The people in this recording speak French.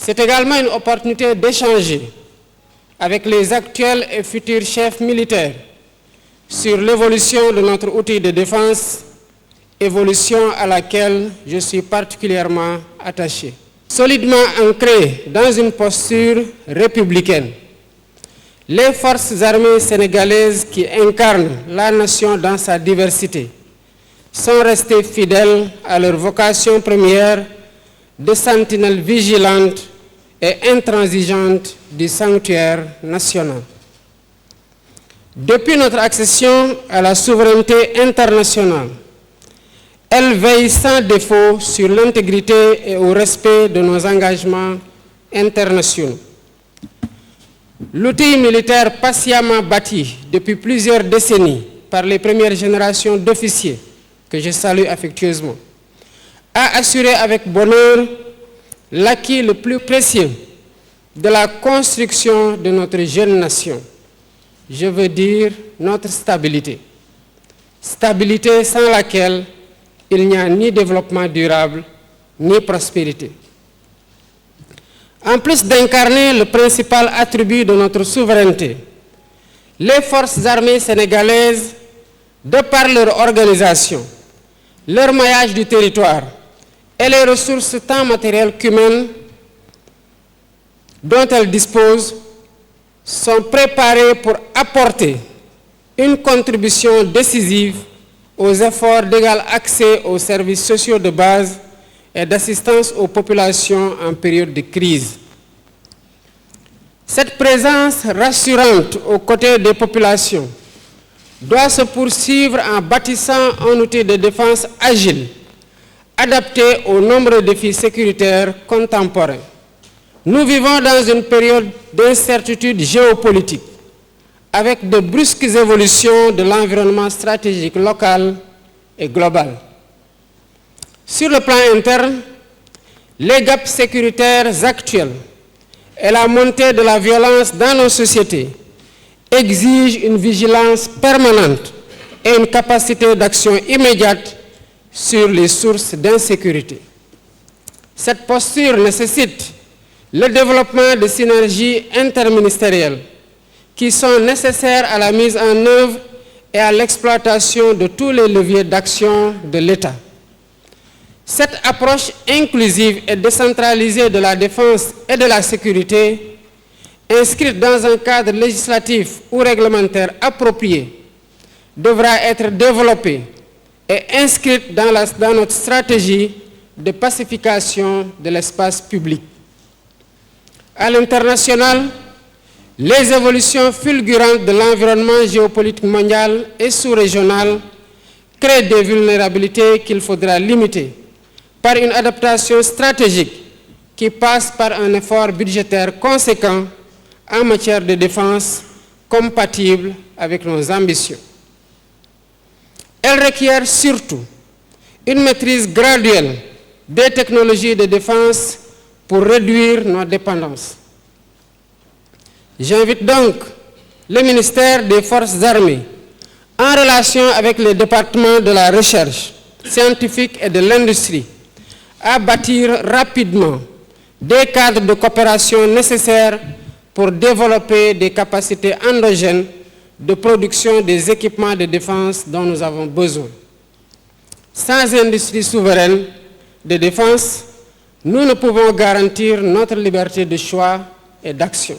C'est également une opportunité d'échanger avec les actuels et futurs chefs militaires sur l'évolution de notre outil de défense, évolution à laquelle je suis particulièrement attaché. Solidement ancrées dans une posture républicaine, les forces armées sénégalaises qui incarnent la nation dans sa diversité sont restées fidèles à leur vocation première de sentinelle vigilante et intransigeante du sanctuaire national. Depuis notre accession à la souveraineté internationale, elle veille sans défaut sur l'intégrité et au respect de nos engagements internationaux. L'outil militaire patiemment bâti depuis plusieurs décennies par les premières générations d'officiers, que je salue affectueusement, a assuré avec bonheur l'acquis le plus précieux de la construction de notre jeune nation. Je veux dire notre stabilité. Stabilité sans laquelle il n'y a ni développement durable, ni prospérité. En plus d'incarner le principal attribut de notre souveraineté, les forces armées sénégalaises, de par leur organisation, leur maillage du territoire et les ressources tant matérielles qu'humaines dont elles disposent, sont préparées pour apporter une contribution décisive aux efforts d'égal accès aux services sociaux de base et d'assistance aux populations en période de crise. Cette présence rassurante aux côtés des populations doit se poursuivre en bâtissant un outil de défense agile, adapté aux nombreux défis sécuritaires contemporains. Nous vivons dans une période d'incertitude géopolitique, avec de brusques évolutions de l'environnement stratégique local et global. Sur le plan interne, les gaps sécuritaires actuels et la montée de la violence dans nos sociétés exigent une vigilance permanente et une capacité d'action immédiate sur les sources d'insécurité. Cette posture nécessite le développement de synergies interministérielles qui sont nécessaires à la mise en œuvre et à l'exploitation de tous les leviers d'action de l'État. Cette approche inclusive et décentralisée de la défense et de la sécurité, inscrite dans un cadre législatif ou réglementaire approprié, devra être développée et inscrite dans notre stratégie de pacification de l'espace public. À l'international, les évolutions fulgurantes de l'environnement géopolitique mondial et sous-régional créent des vulnérabilités qu'il faudra limiter par une adaptation stratégique qui passe par un effort budgétaire conséquent en matière de défense compatible avec nos ambitions. Elle requiert surtout une maîtrise graduelle des technologies de défense pour réduire nos dépendances. J'invite donc le ministère des Forces armées, en relation avec les départements de la recherche scientifique et de l'industrie, à bâtir rapidement des cadres de coopération nécessaires pour développer des capacités endogènes de production des équipements de défense dont nous avons besoin. Sans industrie souveraine de défense, nous ne pouvons garantir notre liberté de choix et d'action.